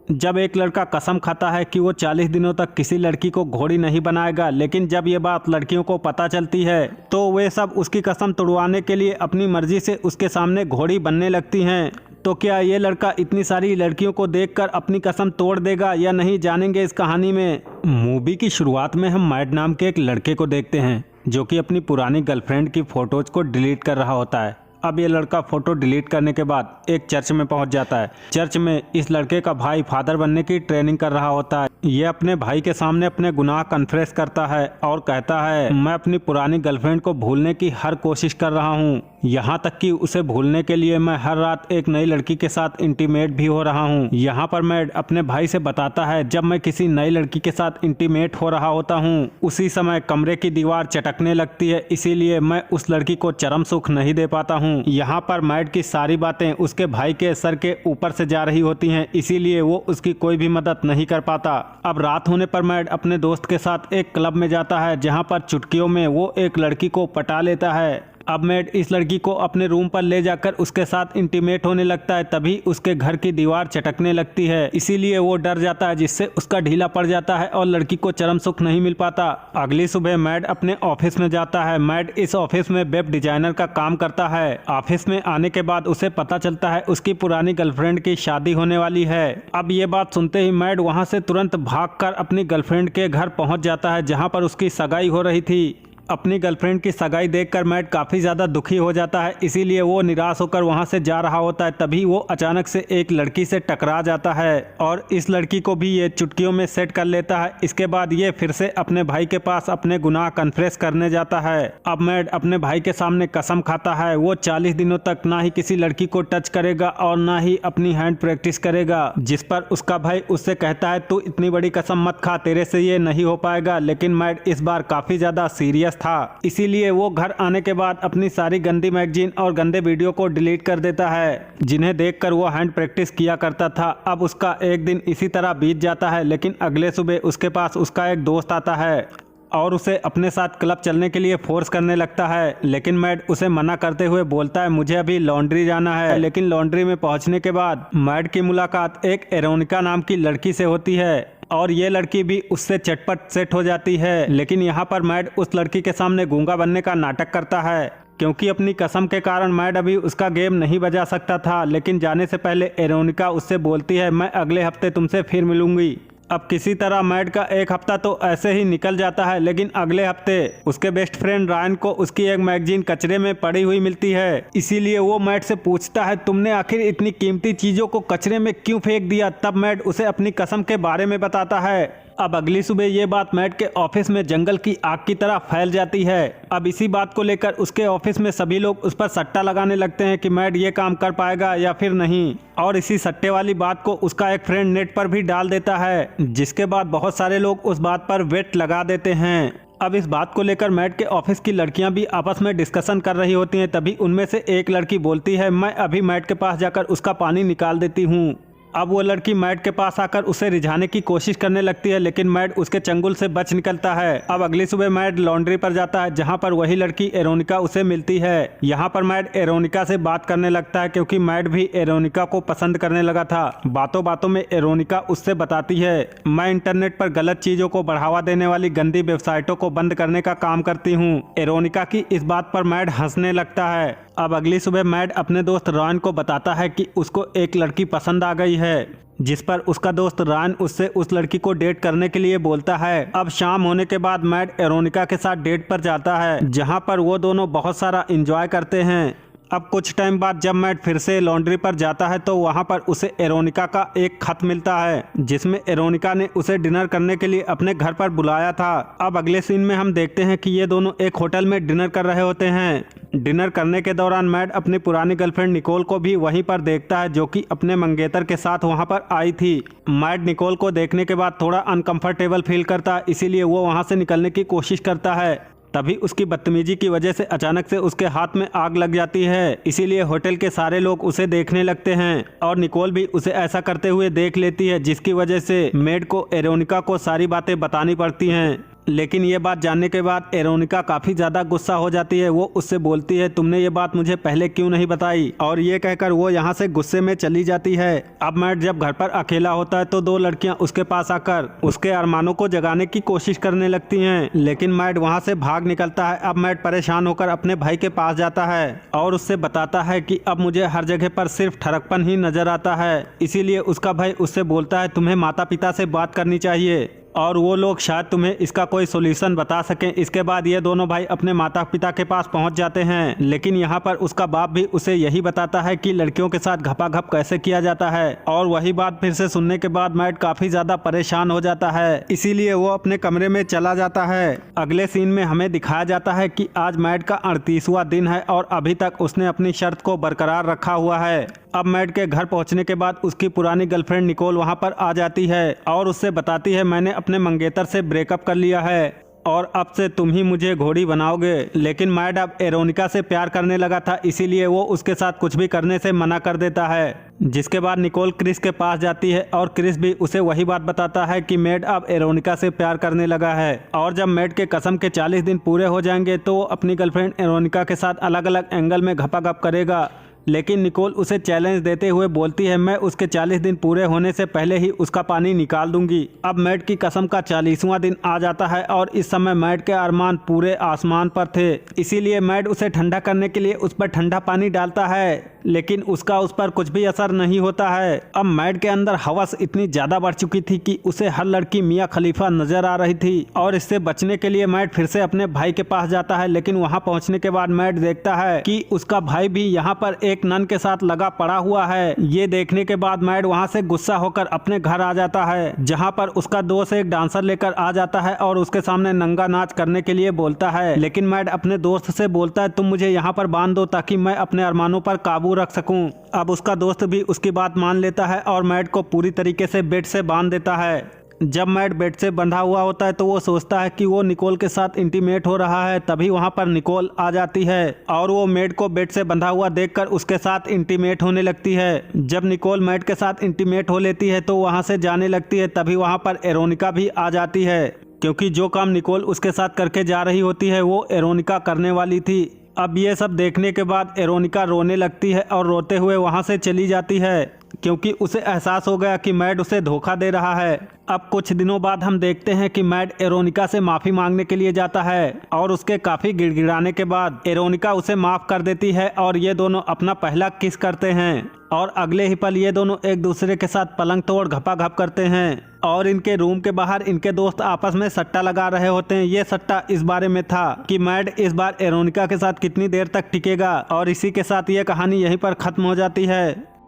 जब एक लड़का कसम खाता है कि वो 40 दिनों तक किसी लड़की को घोड़ी नहीं बनाएगा, लेकिन जब ये बात लड़कियों को पता चलती है तो वे सब उसकी कसम तुड़वाने के लिए अपनी मर्जी से उसके सामने घोड़ी बनने लगती हैं। तो क्या ये लड़का इतनी सारी लड़कियों को देखकर अपनी कसम तोड़ देगा या नहीं, जानेंगे इस कहानी में। मूवी की शुरुआत में हम मैड नाम के एक लड़के को देखते हैं जो कि अपनी पुरानी गर्लफ्रेंड की फोटोज को डिलीट कर रहा होता है। अब ये लड़का फोटो डिलीट करने के बाद एक चर्च में पहुंच जाता है। चर्च में इस लड़के का भाई फादर बनने की ट्रेनिंग कर रहा होता है। ये अपने भाई के सामने अपने गुनाह कन्फेस करता है और कहता है, मैं अपनी पुरानी गर्लफ्रेंड को भूलने की हर कोशिश कर रहा हूँ, यहाँ तक कि उसे भूलने के लिए मैं हर रात एक नई लड़की के साथ इंटीमेट भी हो रहा हूँ। यहाँ पर मैड अपने भाई से बताता है, जब मैं किसी नई लड़की के साथ इंटीमेट हो रहा होता हूँ उसी समय कमरे की दीवार चटकने लगती है, इसीलिए मैं उस लड़की को चरम सुख नहीं दे पाता हूँ। यहाँ पर मैड की सारी बातें उसके भाई के सर के ऊपर से जा रही होती हैं, इसीलिए वो उसकी कोई भी मदद नहीं कर पाता। अब रात होने पर मैड अपने दोस्त के साथ एक क्लब में जाता है जहाँ पर चुटकियों में वो एक लड़की को पटा लेता है। अब मैड इस लड़की को अपने रूम पर ले जाकर उसके साथ इंटीमेट होने लगता है, तभी उसके घर की दीवार चटकने लगती है, इसीलिए वो डर जाता है जिससे उसका ढीला पड़ जाता है और लड़की को चरम सुख नहीं मिल पाता। अगली सुबह मैड अपने ऑफिस में जाता है। मैड इस ऑफिस में वेब डिजाइनर का काम करता है। ऑफिस में आने के बाद उसे पता चलता है उसकी पुरानी गर्लफ्रेंड की शादी होने वाली है। अब ये बात सुनते ही मैड वहाँ से तुरंत भागकर अपनी गर्लफ्रेंड के घर पहुँच जाता है जहाँ पर उसकी सगाई हो रही थी। अपनी गर्लफ्रेंड की सगाई देखकर मैड काफ़ी ज़्यादा दुखी हो जाता है, इसीलिए वो निराश होकर वहाँ से जा रहा होता है। तभी वो अचानक से एक लड़की से टकरा जाता है और इस लड़की को भी ये चुटकियों में सेट कर लेता है। इसके बाद ये फिर से अपने भाई के पास अपने गुनाह कन्फेस करने जाता है। अब मैड अपने भाई के सामने कसम खाता है वो 40 दिनों तक ना ही किसी लड़की को टच करेगा और ना ही अपनी हैंड प्रैक्टिस करेगा, जिस पर उसका भाई उससे कहता है, तू इतनी बड़ी कसम मत खा, तेरे से ये नहीं हो पाएगा। लेकिन मैड इस बार काफ़ी ज़्यादा सीरियस था, इसीलिए वो घर आने के बाद अपनी सारी गंदी मैगजीन और गंदे वीडियो को डिलीट कर देता है जिन्हें देखकर वो हैंड प्रैक्टिस किया करता था। अब उसका एक दिन इसी तरह बीत जाता है, लेकिन अगले सुबह उसके पास उसका एक दोस्त आता है और उसे अपने साथ क्लब चलने के लिए फोर्स करने लगता है, लेकिन मैड उसे मना करते हुए बोलता है, मुझे अभी लॉन्ड्री जाना है। लेकिन लॉन्ड्री में पहुंचने के बाद मैड की मुलाकात एक एरोनिका नाम की लड़की से होती है और ये लड़की भी उससे चटपट सेट हो जाती है। लेकिन यहाँ पर मैड उस लड़की के सामने गूंगा बनने का नाटक करता है, क्योंकि अपनी कसम के कारण मैड अभी उसका गेम नहीं बजा सकता था। लेकिन जाने से पहले एरोनिका उससे बोलती है, मैं अगले हफ्ते तुमसे फिर मिलूंगी। अब किसी तरह मैड का एक हफ्ता तो ऐसे ही निकल जाता है, लेकिन अगले हफ्ते उसके बेस्ट फ्रेंड रायन को उसकी एक मैगजीन कचरे में पड़ी हुई मिलती है, इसीलिए वो मैड से पूछता है, तुमने आखिर इतनी कीमती चीजों को कचरे में क्यों फेंक दिया। तब मैड उसे अपनी कसम के बारे में बताता है। अब अगली सुबह ये बात मैड के ऑफिस में जंगल की आग की तरह फैल जाती है। अब इसी बात को लेकर उसके ऑफिस में सभी लोग उस पर सट्टा लगाने लगते हैं कि मैड ये काम कर पाएगा या फिर नहीं, और इसी सट्टे वाली बात को उसका एक फ्रेंड नेट पर भी डाल देता है, जिसके बाद बहुत सारे लोग उस बात पर वेट लगा देते हैं। अब इस बात को लेकर मैड के ऑफिस की लड़कियां भी आपस में डिस्कशन कर रही होती हैं। तभी उनमें से एक लड़की बोलती है, मैं अभी मैड के पास जाकर उसका पानी निकाल देती हूँ। अब वो लड़की मैड के पास आकर उसे रिझाने की कोशिश करने लगती है, लेकिन मैड उसके चंगुल से बच निकलता है। अब अगली सुबह मैड लॉन्ड्री पर जाता है जहां पर वही लड़की एरोनिका उसे मिलती है। यहां पर मैड एरोनिका से बात करने लगता है, क्योंकि मैड भी एरोनिका को पसंद करने लगा था। बातों बातों में एरोनिका उससे बताती है, मैं इंटरनेट पर गलत चीजों को बढ़ावा देने वाली गंदी वेबसाइटों को बंद करने का काम करती हूँ। एरोनिका की इस बात पर मैड हंसने लगता है। अब अगली सुबह मैड अपने दोस्त रॉन को बताता है कि उसको एक लड़की पसंद आ गई है, जिस पर उसका दोस्त रॉन उससे उस लड़की को डेट करने के लिए बोलता है। अब शाम होने के बाद मैड एरोनिका के साथ डेट पर जाता है, जहां पर वो दोनों बहुत सारा एंजॉय करते हैं। अब कुछ टाइम बाद जब मैड फिर से लॉन्ड्री पर जाता है तो वहां पर उसे एरोनिका का एक खत मिलता है, जिसमें एरोनिका ने उसे डिनर करने के लिए अपने घर पर बुलाया था। अब अगले सीन में हम देखते हैं कि ये दोनों एक होटल में डिनर कर रहे होते हैं। डिनर करने के दौरान मैड अपनी पुरानी गर्लफ्रेंड निकोल को भी वहीं पर देखता है, जो कि अपने मंगेतर के साथ वहां पर आई थी। मैड निकोल को देखने के बाद थोड़ा अनकंफर्टेबल फील करता है, इसीलिए वो वहां से निकलने की कोशिश करता है। तभी उसकी बदतमीजी की वजह से अचानक से उसके हाथ में आग लग जाती है, इसीलिए होटल के सारे लोग उसे देखने लगते हैं और निकोल भी उसे ऐसा करते हुए देख लेती है, जिसकी वजह से मेड को एरोनिका को सारी बातें बतानी पड़ती हैं। लेकिन ये बात जानने के बाद एरोनिका काफी ज्यादा गुस्सा हो जाती है। वो उससे बोलती है तुमने ये बात मुझे पहले क्यों नहीं बताई, और ये कहकर वो यहाँ से गुस्से में चली जाती है। अब मैट जब घर पर अकेला होता है तो दो लड़कियां उसके पास आकर उसके अरमानों को जगाने की कोशिश करने लगती हैं, लेकिन मैट वहाँ से भाग निकलता है। अब मैट परेशान होकर अपने भाई के पास जाता है और उससे बताता है कि अब मुझे हर जगह पर सिर्फ ठरकपन ही नजर आता है। इसीलिए उसका भाई उससे बोलता है तुम्हें माता पिता से बात करनी चाहिए और वो लोग शायद तुम्हें इसका कोई सोल्यूशन बता सकें। इसके बाद ये दोनों भाई अपने माता पिता के पास पहुंच जाते हैं, लेकिन यहाँ पर उसका बाप भी उसे यही बताता है कि लड़कियों के साथ घपाघप कैसे किया जाता है। और वही बात फिर से सुनने के बाद मैट काफी ज्यादा परेशान हो जाता है, इसीलिए वो अपने कमरे में चला जाता है। अगले सीन में हमें दिखाया जाता है कि आज मैट का 38वां दिन है और अभी तक उसने अपनी शर्त को बरकरार रखा हुआ है। अब मैट के घर पहुंचने के बाद उसकी पुरानी गर्लफ्रेंड निकोल वहां पर आ जाती है और उससे बताती है मैंने अपने मंगेतर से ब्रेकअप कर लिया है और अब से तुम ही मुझे घोड़ी बनाओगे। लेकिन मैट अब एरोनिका से प्यार करने लगा था, इसीलिए वो उसके साथ कुछ भी करने से मना कर देता है। जिसके बाद निकोल क्रिस के पास जाती है और क्रिस भी उसे वही बात बताता है कि मैट अब एरोनिका से प्यार करने लगा है और जब मैट के कसम के 40 दिन पूरे हो जाएंगे तो वो अपनी गर्लफ्रेंड एरोनिका के साथ अलग अलग एंगल में घपाघप करेगा। लेकिन निकोल उसे चैलेंज देते हुए बोलती है मैं उसके 40 दिन पूरे होने से पहले ही उसका पानी निकाल दूंगी। अब मैट की कसम का 40वां दिन आ जाता है और इस समय मैट के अरमान पूरे आसमान पर थे, इसीलिए मैट उसे ठंडा करने के लिए उस पर ठंडा पानी डालता है, लेकिन उसका उस पर कुछ भी असर नहीं होता है। अब मैट के अंदर हवस इतनी ज्यादा बढ़ चुकी थी कि उसे हर लड़की मियां खलीफा नजर आ रही थी और इससे बचने के लिए मैट फिर से अपने भाई के पास जाता है। लेकिन वहां पहुंचने के बाद मैट देखता है कि उसका भाई भी यहाँ पर एक नन के साथ लगा पड़ा हुआ है। ये देखने के बाद मैट वहां से गुस्सा होकर अपने घर आ जाता है, जहां पर उसका दोस्त एक डांसर लेकर आ जाता है और उसके सामने नंगा नाच करने के लिए बोलता है। लेकिन मैट अपने दोस्त से बोलता है तुम मुझे यहाँ पर बांध दो ताकि मैं अपने अरमानों पर काबू रख सकूं। अब उसका दोस्त भी उसकी बात मान लेता है और मैट को पूरी तरीके से बेड से बांध देता है। जब मैट बेड से बंधा हुआ होता है तो वो सोचता है कि वो निकोल के साथ इंटीमेट हो रहा है, तभी वहां पर निकोल आ जाती है और वो मैट को बेड से बंधा हुआ देखकर उसके साथ इंटीमेट होने लगती है। जब निकोल मैट के साथ इंटीमेट हो लेती है तो वहां से जाने लगती है, तभी वहां पर एरोनिका भी आ जाती है, क्योंकि जो काम निकोल उसके साथ करके जा रही होती है वो एरोनिका करने वाली थी। अब ये सब देखने के बाद एरोनिका रोने लगती है और रोते हुए वहां से चली जाती है, क्योंकि उसे एहसास हो गया कि मैट उसे धोखा दे रहा है। अब कुछ दिनों बाद हम देखते हैं कि मैट एरोनिका से माफी मांगने के लिए जाता है और उसके काफी गिड़गिड़ाने के बाद एरोनिका उसे माफ कर देती है और ये दोनों अपना पहला किस करते हैं और अगले ही पल ये दोनों एक दूसरे के साथ पलंग तोड़ घपाघप करते हैं और इनके रूम के बाहर इनके दोस्त आपस में सट्टा लगा रहे होते हैं। ये सट्टा इस बारे में था कि मैट इस बार एरोनिका के साथ कितनी देर तक टिकेगा और इसी के साथ ये कहानी यहीं पर खत्म हो जाती है।